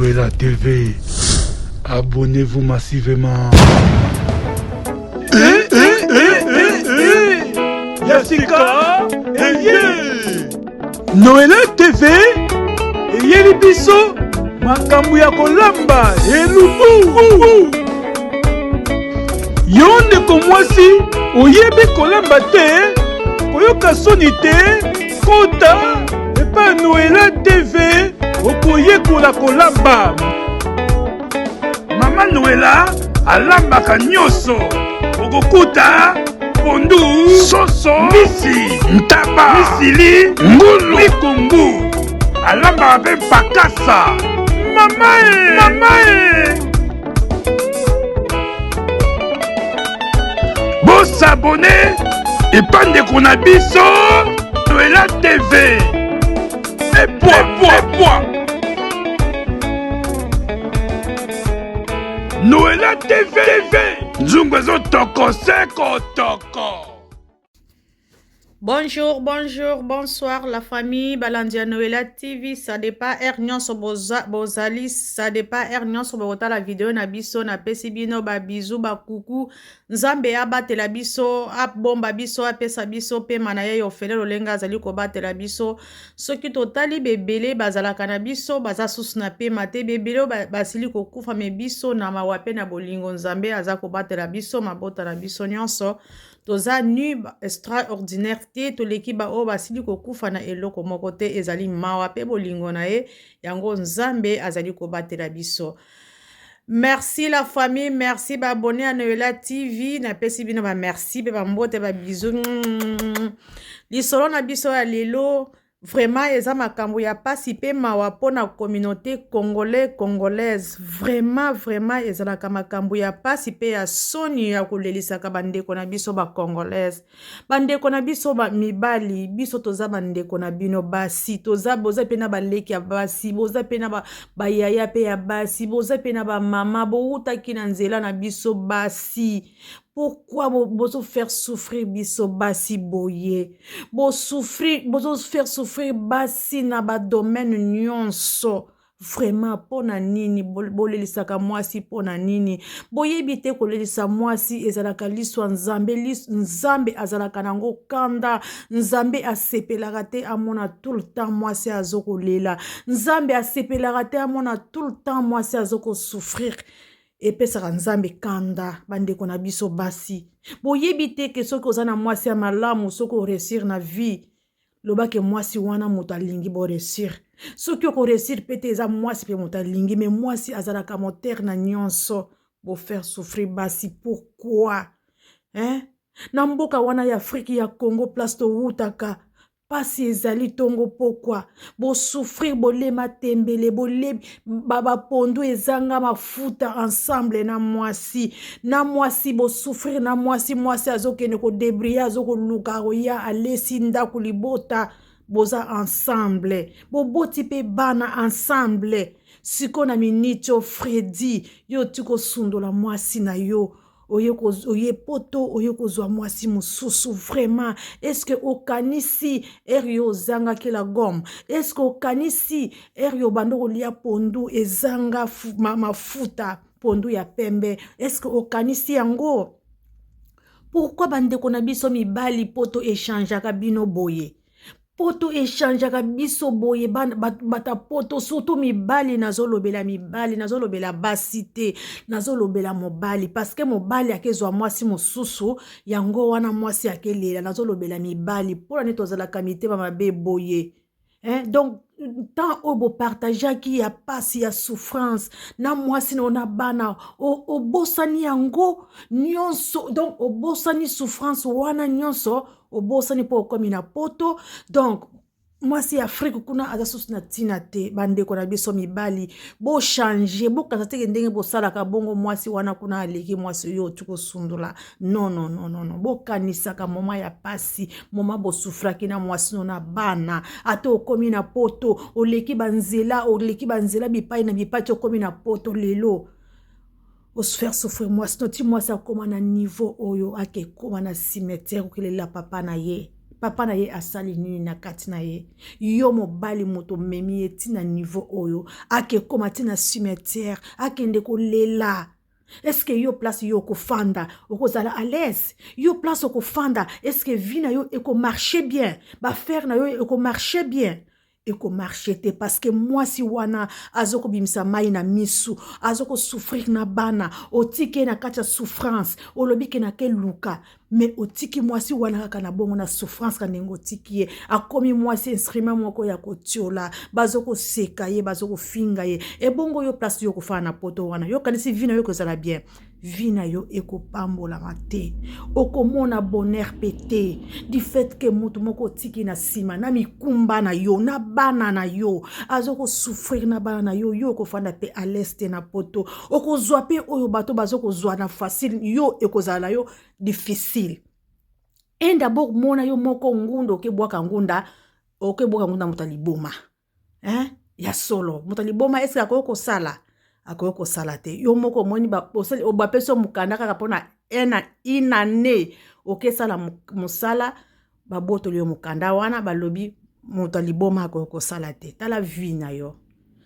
Noëlla TV. Abonnez-vous massivement. Yassika Noëlla TV eyeli biso makambo ya kolamba elubu. Yo ndeko mwasi oyebi kolamba te, koyoka soni te, kota epa Noëlla TV okoyekola kolamba. Mama Noëlla alambaka nyonso, okokuta pondu, soso, misi, ntaba, misili, ngulu, mikungu. Alambaka mpe pakasa. Mamae bosabone epandeko na biso Noëlla TV. Epwa Noëlla TV nzungu ezotoko seko toko. Bonjour, bonsoir la famille Balandia Noëlla TV. Ça dépend ernion sur bozali, ça dépend ernion sur bota la vidéo na biso na pesi bino ba bisou ba coucou. Nzambe abate la biso, ap bomba biso apesa biso pe manaye yo fele lolenga zali ko bate la biso. Soki totali bebele bazala kana biso baza susna pe mate bebele basili ko kufa me biso na mawape na bolingo nzambe aza ko bate la biso mabota la biso nyonso. Toza nu extraordinaire te to leki ba o basili ko kufa na eloko moko te ezali mawa pe bolingo na ye yango nzambe azali ko batela biso. Merci la famille, merci ba abonné à Noëlla TV na pesi bino ba merci pe ba mbote ba bisous. Lisolo na biso ya lelo vraiment eza makambo ya pasi pe mawa pona communauté congolaise vraiment ezalaka makambo ya pasi pe ya soni ya kolelisaka bandeko na biso ba congolaise bandeko na biso ba mibali biso toza bandeko na bino basi toza boza pe na baleki ya basi boza pe na ba yaya pe ya basi boza pe na ba mama boutaki na nzela na biso basi. Pourquoi bozo faire souffrir biso basi boye? Bozo faire souffrir basi na ba domaine nyonso. Vraiment pona nini bolelisaka mwasi pona nini? Boyebi te kolelisa mwasi ezalaka liswa nzambe azalaka nango kanda. Nzambe asepelaka te amona tout le temps mwasi azoko lela. Nzambe asepelaka te amona tout le temps mwasi azoko souffrir. Epesaka nzambe kanda bandeko na biso basi. Boyebi te ke soki oza na mwasi ya malamu soki oresir na vie lobake mwasi wana moto alingi boresir. Soki okoresir pete eza mwasi pe moto alingi me mwasi azalaka moteur na nyonso bo faire souffrir basi. Pourquoi? Na mboka wana ya Afrique ya Congo place to wutaka pasi ezali tongo pokwa bo souffrir bolema tembele bolebi baba pondu ezanga mafuta ensemble na mwasi bo souffrir na mwasi azokene ko débrouiller azoko luka ya alesi ndaku libota boza ensemble bo boti pe bana ensemble siko na minito Freddy yo tiko sundola mwasi na yo. Oye poto oye kozwa mwasi mususu vraiment. Est-ce que okanisi erio zanga kila gomme? Est-ce que okanisi erio bando lia pondu ezanga mafuta pondu ya pembe? Est-ce que okanisi yango? Pourquoi bandeko na biso mibali poto échangeaka bino boye? Poto échangeaka biso boye bata poto surtout mibali nazolobela basi te nazolobela mobali parce que mobali akezwa mwasi mususu yango wana mwasi akelela nazolobela mibali pona ne tozalaka mitema mabe boye. Donc tant obo partager qui ya pasi ya souffrance na mwasi na bana o bosani yango nyonso donc o bosani souffrance wana nyonso o bosani po komi na poto. Donc mwasi Afrique kuna azasus na tina te bandeko na biso mibali bo changer bo kasate ndenge bo salaka bongo mwasi wana kuna aleki mwasi yo tuko sundula non bo kanisaka moma ya pasi moma bo souffraki na mwasi na bana ato komi na poto oleki banzela bipai na bipati komi na poto lelo o se faire souffrir mwasi noti mwasi akoma na niveau oyo ake koma na cimetière okelela papa na ye papa na ye asali nini na kati na ye yo mobali moto memi ye tina niveau oyo ake koma tina cimetière akende kolela. Est-ce que yo place yo kofanda okozala à l'aise yo place okofanda est-ce que vie na yo eko marcher bien ba faire na yo eko marcher bien eko marcher te parce que moi si wana azoko bimisa mai na misu azoko souffrir na bana otike na kati ya souffrance olobike na ke luka mais otiki moi si wana kaka na bongo na souffrance ka nengo tiki akomi moi si instrument moko ya kotiola bazoko seka ye bazoko finga ye e bongo yo place yo kofana na poto wana yo kanisi vina yo kozala bien vina yo eko pambola mate okomona bonheur pété du fait que mutu moko tiki na sima na mikumba na yo na bana na yo azoko souffrir na bana na yo yo kofanda pe à l'est na poto okozwa pe oyo bato bazoko zwa na facile yo ekozala yo difficile. Et d'abord mona yo moko ngundo okebwaka ngunda mutaliboma ya solo mutaliboma est-ce akoyoko sala akoyoko sala te yo moko moni ba poseli obapeso mukanda kaka pona inane okesala musala babotoli yo mukanda wana balobi mutaliboma akoyoko sala te tala vie na yo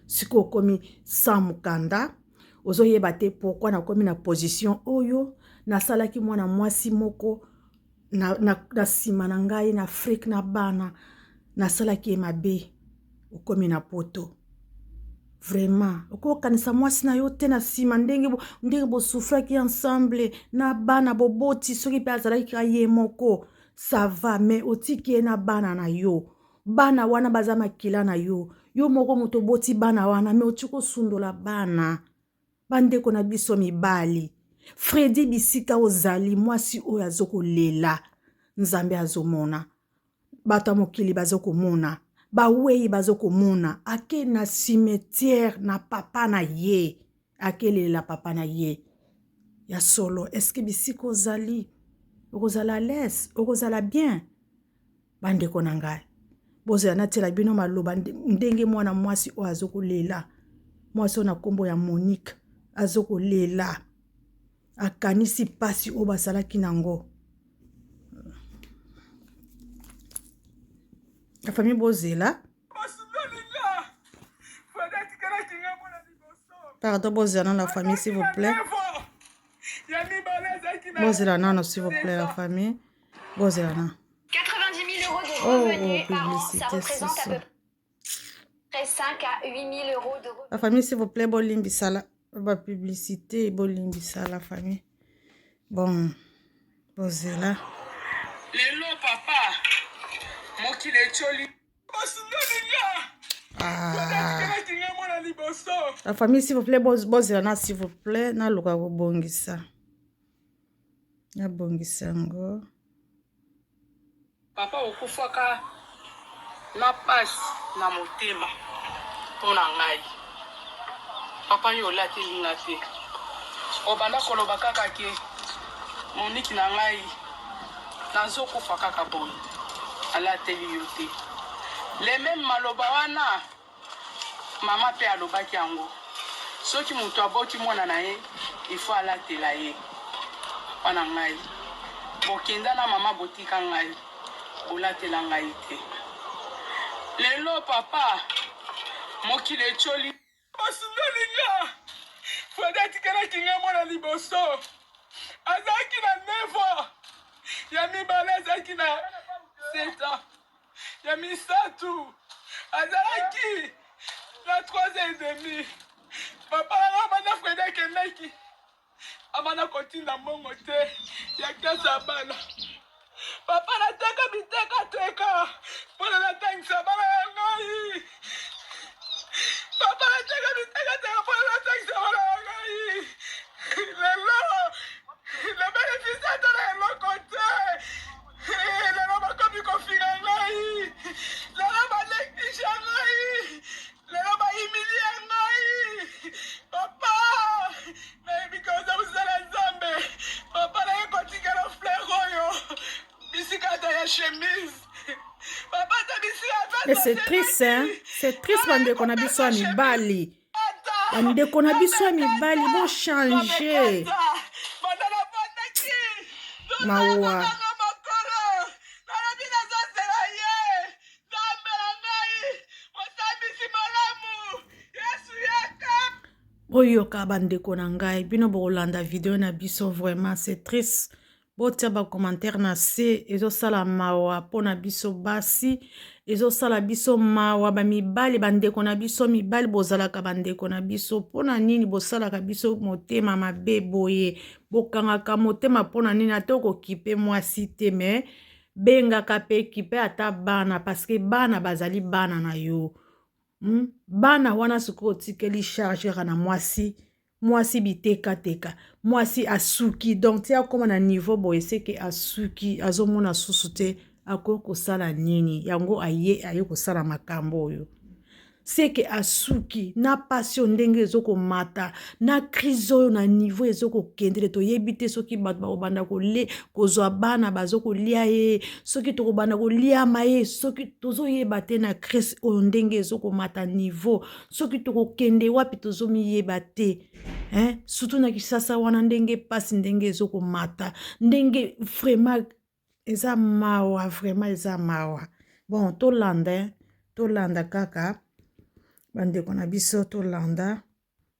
siko komi sans mukanda ozoyeba te pourquoi na komi na position oyo nasalaki mwana mwasi moko na sima na ngai na Afrique na bana nasalaki mabe okomi na poto vraiment okokanisa mwasi na yo te na sima ndenge bo souffraki ensemble na bana boboti soki pe azalaki ye moko ça va mais otiki na bana na yo bana wana baza makila na yo yo moko moto boti bana wana mais otiko sundola bana bandeko na biso mibali Freddy bisika ozali mwasi oyo azoko lela nzambe azomona bata mokili bazoko mona bawei bazoko mona ake na cimetière na papa na ye akelela papa na ye ya solo est-ce que bisika ozali okozala l'aise okozala bien bandeko na ngai bozela natela bino maloba ndenge mwana mwasi oyo azoko lela mwasi na kombo ya Monique azoko lela akanisi pasi o basalaki nango la famille bozela pardon bozela la famille s'il vous plaît bozela non s'il vous plaît la famille bozela non 90 000 euros de revenus par an, ça représente à peu près 5 à 8 000 euros de revenus. La famille s'il vous plaît bolimbisala ba publicité bolimbisa la famille bon bozela lelo papa mokile choli la famille s'il vous plaît bozela na s'il vous plaît na luka kobongisa na bongisa ngo papa okufaka na pasi na motema pona ngai papa yo lateli nga te obanda koloba kaka ke moniki na ngai nazokufa kaka boye alateli yo te le même maloba wana mama pe alobaki yango soki moto aboti mwana na ye ifo alatela ye papa na ngai bokenda na mama botika ngai bolatela ngai te lelo papa mokili echoli osundolinga fodati kana kinga mwana liboso azaki na 9 ans ya mibale azaki na 7 ans ya misatu azalaki na 3 ans et demi papa nanga banda freda kendaki amana kotinda mbongo te ya klase ya bana papa nateka biteka mpona natangisa bana ya ngai papa nateka biteka mpona natangisa bana ya ngai lelo lebelefisi ata na eloko te lelo bakomi kofinga ngai lelo balekisha ngai lelo baimilia ngai papa nayebi koza mosala nzambe papa naye kotikela fleur oyo bisikata ya chemise papa tabisi et c'est triste hein c'est triste bandeko na biso ya mibali bandeko na biso ya mibali bo changer mawa boyoka bandeko na ngai bino bokolanda video na biso vraiment c'est triste botia bacommentaire na se ezosala mawa mpo na biso basi ezosala biso mawa bamibali bandeko na biso mibali bozalaka bandeko na biso mpo na nini bosalaka biso motema mabe boye bokangaka motema mpo na nini ata okokipe mwasi te me bengaka mpe kipe ata bana parceke bana bazali bana na yo bana wana sikoyo otikeli chargera na mwasi bitekateka mwasi asuki donc ti akoma na niveau boye seke asuki azomona susu te akoki kosala nini yango aye kosala makambo oyo seke asuki na passion ndenge ezokomata na crise oyo na niveau ezokokendele toyebi te soki bato bakobanda kozwa bana bazokolia ye soki tokobanda koliama ye soki tozoyeba te na crise oyo ndenge ezokomata niveau soki tokokende wapi tozomiyeba te surtout na kisasa wana ndenge pasi ndenge ezokomata ndenge vraiment eza mawa vraiment eza mawa bon tolanda kaka bandeko na biso tolanda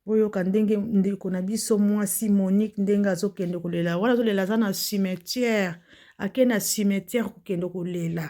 boyoka ndenge ndeko na biso mwasi Monique ndenge azokende kolela wana azolela aza na cimetière ake na cimetière kokende kolela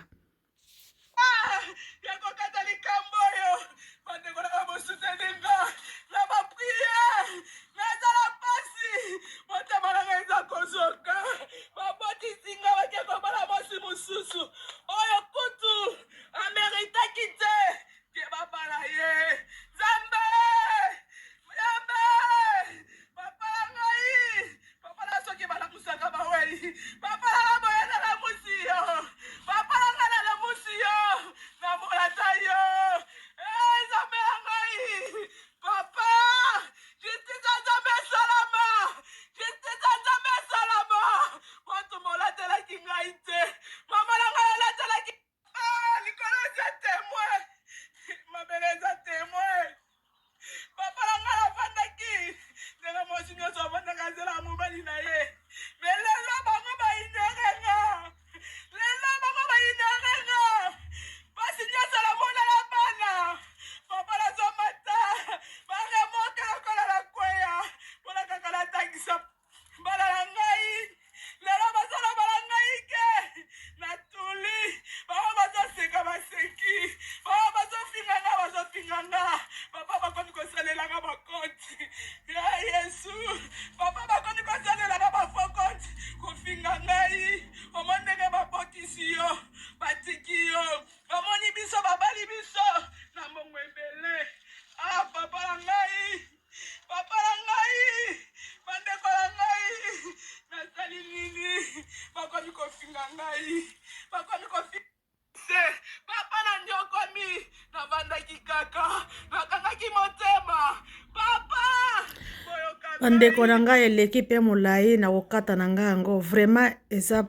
bandeko na ngai eleki mpe molai na kokata na ngai yango vraiment eza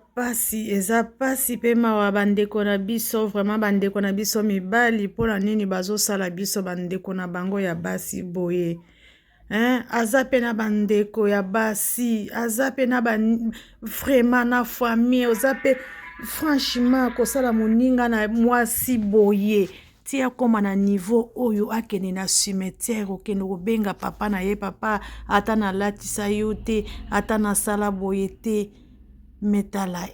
pasi mpe mawa bandeko na biso vraiment bandeko na biso mibali mpo na nini bazosala biso bandeko na bango ya basi boye aza mpe na bandeko ya basi aza mpe na vraiment na famille oza mpe franchement kosala moninga na mwasi boye ti akoma na niveau oyo akende na cimetière okende kobenga papa na ye papa ata nalatisa yo te ata nasala boye te metala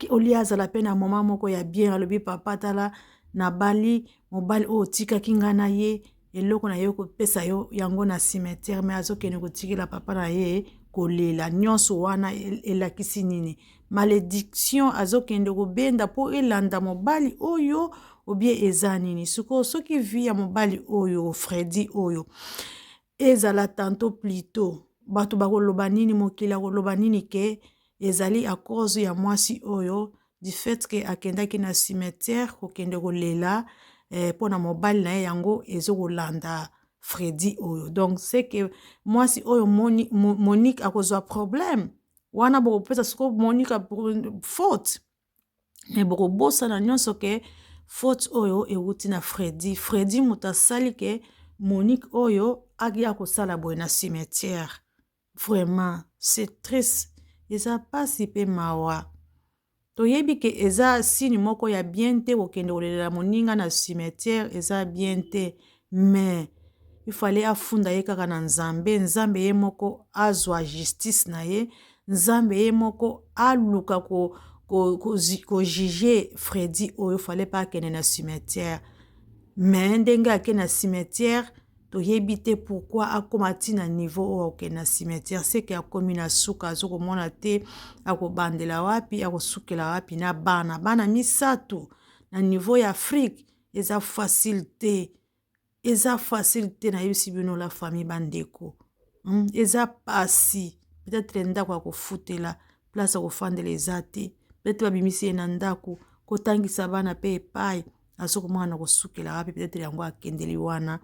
olia azala mpe na moma moko ya bien alobi papa tala nabali mobali oyo otikaki nga na ye eloko na ye kopesa yo yango na cimetière me azokende kotikela papa na ye kolela nyonso wana elakisi nini malédiction azokende kobenda mpo elanda mobali oyo obie eza nini soki vi ya mobali oyo Freddy oyo ezala tanto plutôt bato bakoloba nini mokili akoloba nini ke ezali a cause ya mwasi oyo du fait ke akendaki na cimetière kokende kolela pona mobali na ye yango ezokolanda Freddy oyo donc c'est que mwasi oyo Monique akozwa problème wana bokopesa siko Monique faute mais bokobosana nyonso ke faute oyo euti na Freddy moto asali ke Monique oyo agia kosala boye na cimetière vraiment c'est triste eza pasi pe mawa toyebi ke eza sini moko ya bien te kokende kolelela moninga na cimetière eza bien te mais il fallait afunda ye kaka na nzambe, nzambe ye moko azwa justice na ye, nzambe ye moko aluka ko juger Freddy oyo, fallait pas akende na cimetière. Mais ndenge akende na cimetière, toyebi te pourquoi akoma ti na niveau oyo akende na cimetière, c'est que akomi na suka azokomona te akobandela wapi akosukela wapi na bana misato na niveau ya Afrique. Eza facile te na yebisi bino la famille bandeko. Eza pasi peut-être ndako akofutela place akofandela eza te, peut-être babimisi ye na ndako kotangisa bana pe epai azokomona na kosukela wapi, peut-être yango akendeli wana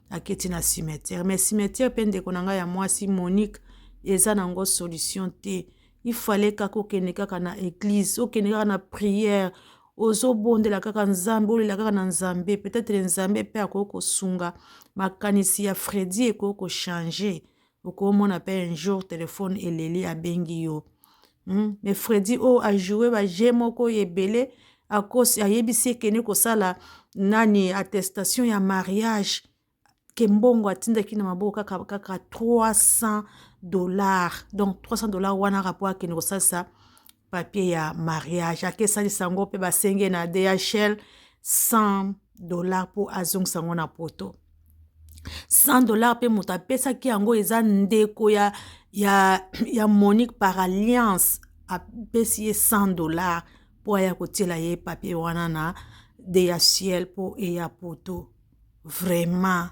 aketi na cimetière. Mais cimetière pe ndeko na ngai ya mwasi Monique eza nango solution te. Il fallait kaka okende kaka na église, okende kaka na prière, ozobondela kaka nzambe, olela kaka na nzambe, peut-être nzambe pe akokosunga makanisi ya Freddy ekoko changer, okomona pe un jour téléphone eleli abengi yo. Mais Freddy a joué ba jeu moko yebele akosi ayebisi ekene kosala nani attestation ya mariage ke mbongo atindaki na maboko kaka $300. Donc $300 wana rapport akene kosasa papier ya mariage. Akesali sango pe basenge na DHL $100 pour azong sango na poto. $100 pe muta pesa ki yango eza ndeko ya Monique par alliance a pesi ye $100 pour aya kotiela ye papier wana na DHL pour eya poto. Vraiment.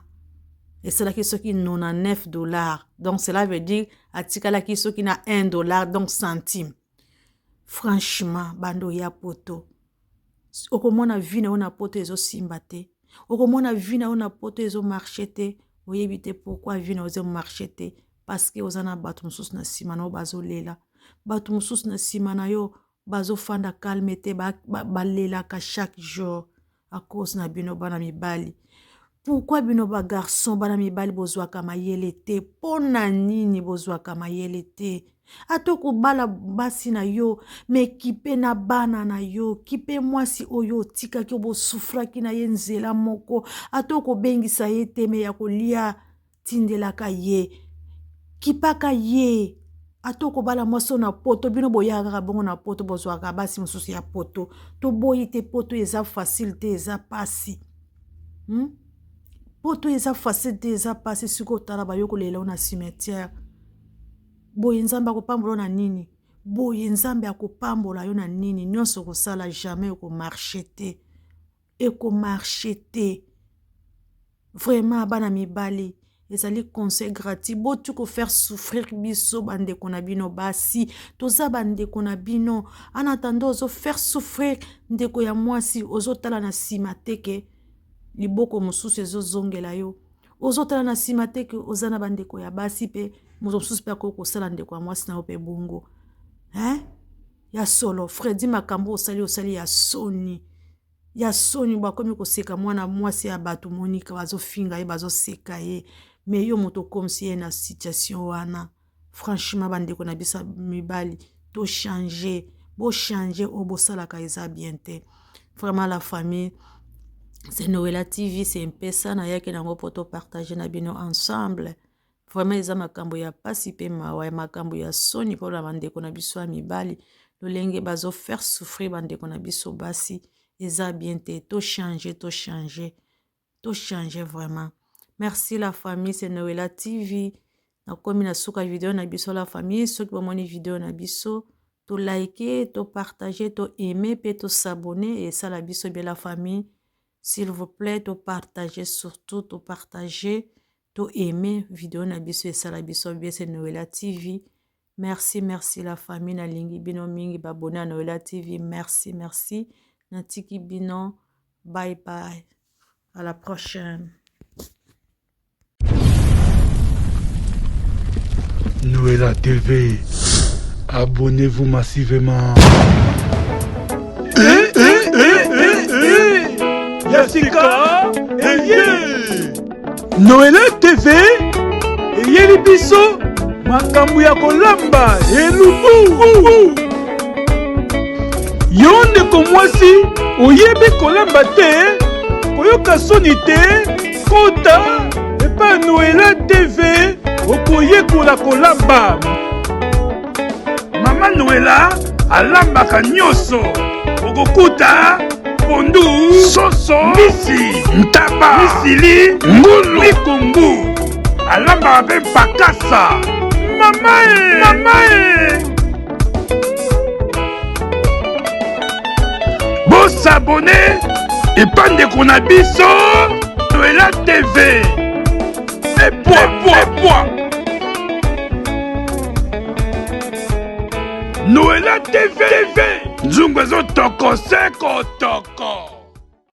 Et c'est là qui soki $99. Donc cela veut dire atikala ki soki na $1 donc centime. Franchement, bando ya poto. Okomona vina ona poto ezo simba te. Okomona vina ona poto ezo marché te. Oyebite pourquoi vina ozo marché te. Parce que ozana batu mususu na sima na bazo lela. Batu mususu na sima na yo bazo fanda calme te balela ka chaque jour à cause na bino bana mibali. Pourquoi bino ba garçon bana mibali bozwa kama yele te? Pona nini bozwa kama yele te? Atoko bala basi na yo, me kipe na bana na yo, kipe mwasi oyo tika ki obo sufra ki na ye nzela moko, atoko bengisa ye teme ya kolia tindela ka ye, kipaka ye, atoko bala mwaso na poto, bino boya kaka bongo na poto bozwa ka basi mususu ya poto, to boyi te poto eza facile te eza pasi. Poto eza facile te eza pasi siko tala ba yoko lela na cimetière. Boye nzambe akopambola na nini? Boye nzambe akopambola yo na nini? Nyonso kosala jamais eko marché te. Eko marché te. Vraiment bana mibali ezali conseil gratuit botu ko faire souffrir biso bande kona bino basi toza bande kona bino en attendant ozo faire souffrir ndeko ya mwasi ozo tala na sima teke liboko mususu ezo zongela yo ozo tala na sima teke ozana bandeko ya basi pe mususu pe ko sala ndeko ya mwasi na ope bungo ya solo Freddy makambo osali ya soni bakomi koseka mwana mwasi ya batu Monica bazo finga ye bazo seka ye mais yo moto comme si na situation wana franchement bandeko na bisa mibali to changer obo sala ka eza bien te vraiment la famille c'est Noëlla TV c'est un peu ça na yake nango poto partager na bino ensemble vraiment eza makambo ya pasi pe mawa makambo ya soni pour la bandeko na biso mibali lolenge bazo faire souffrir bandeko na biso basi eza bien te to changer vraiment. Merci la famille, c'est Noëlla TV. Na komi na suka vidéo na biso la famille, ceux qui bomoni vidéo na biso, to liker, to partager, to aimer, pe to s'abonner et ça la biso bien la famille. S'il vous plaît, to partager surtout, to partager, to aimer vidéo na biso et ça la biso bien c'est Noëlla TV. Merci la famille na lingi bino mingi babone à Noëlla TV. Merci. Natiki bino. Bye. À la prochaine. Noëlla TV, abonnez-vous massivement. Yassika, Noëlla TV, yeli biso, makambu ya kolamba, elubu. Yonde komwasi, oyebi kolamba te, koyoka soni te, kota, epa aza kolamba. Mama Noela alambaka nyonso. Okokuta pondu, soso, mbisi, ntaba, misili, ngulu, mikumbu. Alambaka mpe pakasa. Mama e, mama e. Bosabone epandeko na biso Noela TV. Epwa Noela TV. Nzungu ezotoko seko toko.